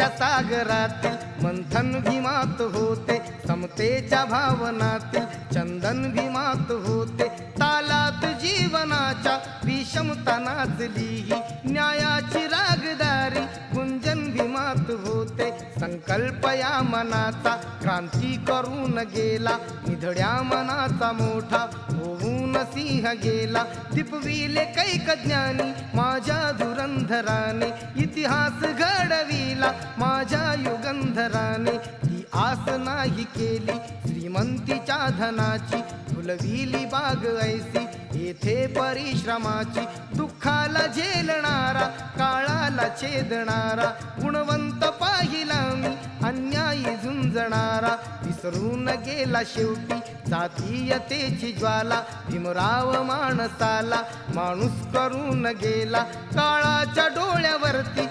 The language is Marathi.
समतेच्या सागरातील मंथन भीमात होते, समतेच्या भावनातील चंदन भीमात होते, तालात जीवनाच्या विषमता नाचली ही न्यायाची रागदारी गुंजन भीमात होते. संकल्प या मनाचा क्रांती करून गेला, निधड्या मनाचा मोठा होऊन सिंह गेला. दिपविले कैक ज्ञानी माझ्या धुरंधराने, इतिहास घडविला माझ्या युगंधराने. ती आस नाही केली श्रीमंतीच्या धनाची, फुलविली बाग ऐसी येथे परिश्रमाची. दुःखाला झेलणारा काळाला छेदणारा, गुणवंत पाहिला मी अन्यायी झुंजणारा. विसरून गेला शेवटी जातीयतेची ज्वाला, भीमराव माणसाला माणूस करून गेला. काळाच्या डोळ्यावरती